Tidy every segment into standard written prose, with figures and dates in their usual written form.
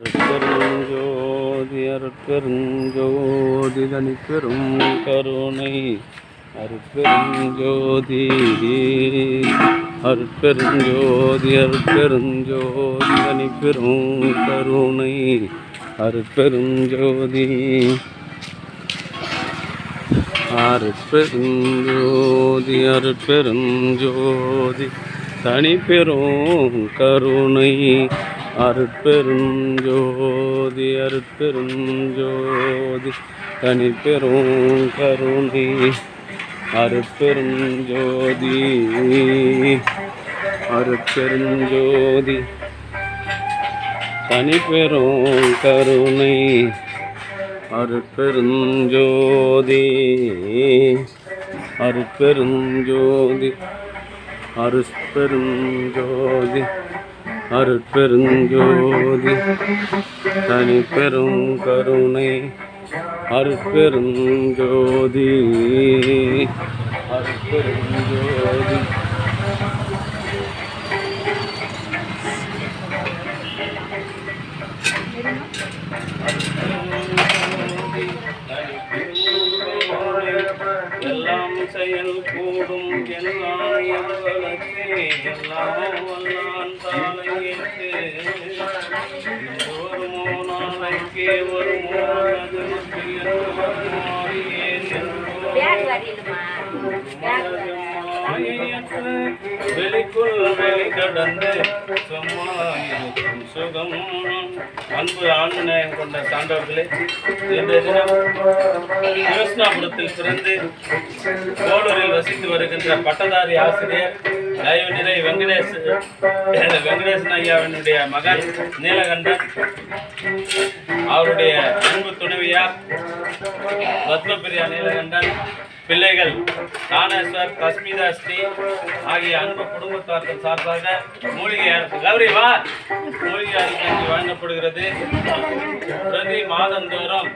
அருட்பெருஞ்சோதி அருட்பெருஞ்சோதி தனிப்பெரும் கருணை அருட்பெருஞ்சோதி அருட்பெருஞ்சோதி அருட்பெருஞ்சோதி தனிப்பெரும் கருணை அருட்பெருஞ்சோதி அருட்பெருஞ்சோதி அருட்பெருஞ்சோதி தனிப்பெரும் கருணை அருட்பெருஞ்சோதி அருட்பெருஞ்சோதி தனிப்பெரும் கருணை அருட்பெருஞ்சோதி அருட்பெருஞ்சோதி தனிப்பெரும் கருணை அருட்பெருஞ்சோதி அருட்பெருஞ்சோதி அருட்பெருஞ்சோதி அருட்பெருஞ்சோதி தனிப்பெரும் கருணை அருட்பெருஞ்சோதி அருட்பெருஞ்சோதி எல்லாம் செயல் கூடும் எல்லாயவளத்தே எல்லாம் வல்லான் தாளையேற்று வருமோ நாளைக்கே வருமோ அது வெளிக்குள் வெளி கடந்து சும்மாயிருக்கும் சுகம். அன்பு ஆண்மநேயம் கொண்ட சான்றவர்களே, இன்றைய தினம் யோசனாபுரத்தில் பிறந்து கோளூரில் வசித்து வருகின்ற பட்டதாரி ஆசிரியர் தயவுநிறை வெங்கடேசன் ஐயாவினுடைய மகன் நீலகண்டன், அவருடைய அன்பு துணைவியார் பத்மபிரியா நீலகண்டன், பிள்ளைகள் தானேஸ்வர், தஸ்மிதா ஸ்ரீ ஆகிய அன்பு குடும்பத்தார்கள் சார்பாக மூலிகை அரிசி வழங்கப்படுகிறது. பிரதி மாதந்தோறும்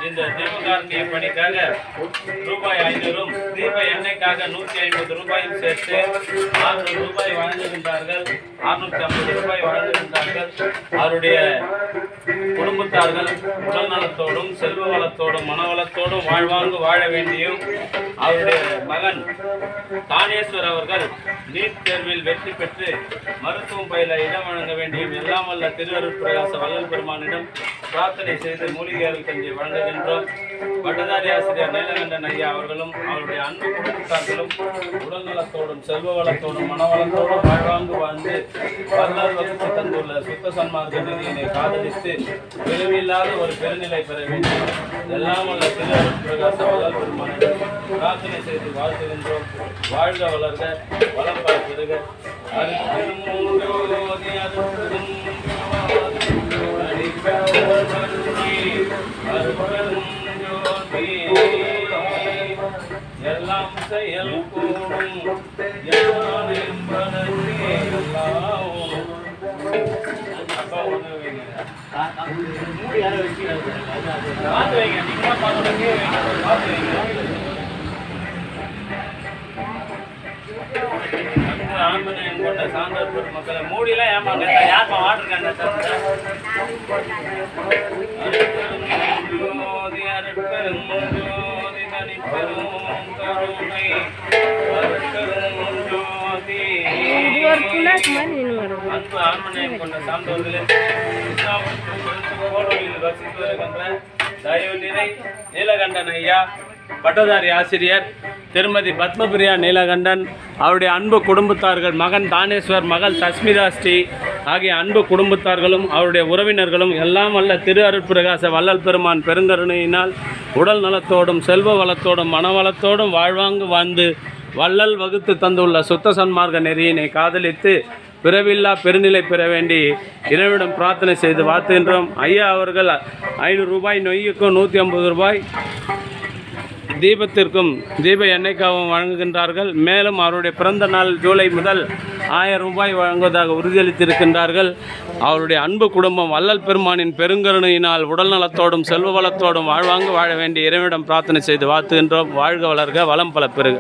இந்த தீபகாரணிய பணிக்காக ரூபாய் 500 தீப எண்ணெய்க்காக 150 ரூபாயும் சேர்த்து 600 ரூபாய் வழங்குகின்றார்கள். 650 ரூபாய் வழங்குகின்றார்கள். அவருடைய குடும்பத்தார்கள் உடல் நலத்தோடும் செல்வ வளத்தோடும் மனவளத்தோடும் வாழ்வாங்கு வாழ வேண்டியும், அவருடைய மகன் தானேஸ்வர் அவர்கள் நீட் தேர்வில் வெற்றி பெற்று மருத்துவம் பயில இடம் வழங்க வேண்டியும் எல்லாம் வல்ல திருவருட்பிரகாச வள்ளல் பெருமானிடம் பிரார்த்தனை செய்து மூலிகை அருட்கஞ்சி வழங்குகின்றோம். பட்டதாரி ஆசிரியர் நீலகண்டன் ஐயா அவர்களும் அவருடைய அன்பு குடும்பத்தார்களும் உடல் நலத்தோடும் செல்வ வளத்தோடும் மனவளத்தோடும் வாழ்வாங்கு வாழ்ந்து வரலாறு வகுத்து தந்துள்ள சுத்த சன்மார்க்க நிதியினை காதலித்து விரைவில்லாத ஒரு பெருநிலை பெற வேண்டும் எல்லாம் வல்ல திருவருட்பிரகாச வள்ளல் பெருமானிடம் பிரார்த்தனை செய்து வாழ்த்துகின்றோம். வாழ்க வளர்க வளம் பெறுக. எல்லாம் செயல் கூடும் அப்பா ஒன்று வைங்க, பார்த்து வைங்க, நீங்க பார்த்து வைங்க. ஆண்மநேயம் கொண்ட சான்றோர் பெருமக்களை மூடிலாம் ஏமாங்க, யாருமா வாட்டிருக்காங்க? அருட்பெருஞ்சோதி அருட்பெருஞ்சோதி தனிப்பெரும் கருணை அருட்பெருஞ்சோதி. அன்பு ஆண்மநேயம் கொண்ட சான்றோர்களே, கோளூரில் வசித்து வருகின்ற தயவுநிறை நீலகண்டன் ஐயா, பட்டதாரி ஆசிரியர் திருமதி பத்மபிரியா நீலகண்டன், அவருடைய அன்பு குடும்பத்தார்கள் மகன் தானேஸ்வர், மகள் தஸ்மிதா ஸ்ரீ ஆகிய அன்பு குடும்பத்தார்களும் அவருடைய உறவினர்களும் எல்லாம் வல்ல திரு அருட்பிரகாச வள்ளல் பெருமான் பெருங்கருணையினால் உடல் நலத்தோடும் செல்வ வளத்தோடும் மனவளத்தோடும் வாழ்வாங்கு வாழ்ந்து வள்ளல் வகுத்து தந்துள்ள சுத்த சன்மார்க்க நெறியினை காதலித்து பிறவில்லா பெருநிலை பெற வேண்டி இறைவனிடம் பிரார்த்தனை செய்து வாழ்த்துகின்றோம். ஐயா அவர்கள் 500 ரூபாய் நொய்யுக்கும் 150 ரூபாய் தீபத்திற்கும் தீப எண்ணெய்க்காகவும் வழங்குகின்றார்கள். மேலும் அவருடைய பிறந்த நாள் ஜூலை முதல் 1000 ரூபாய் வழங்குவதாக உறுதியளித்திருக்கின்றார்கள். அவருடைய அன்பு குடும்பம் வள்ளல் பெருமானின் பெருங்கருணையினால் உடல் நலத்தோடும் செல்வ வளத்தோடும் வாழ்வாங்கு வாழ வேண்டிய இறைவனிடம் பிரார்த்தனை செய்து வாழ்த்துகின்றோம். வாழ்க வளர்க வளம் பல பெறுக.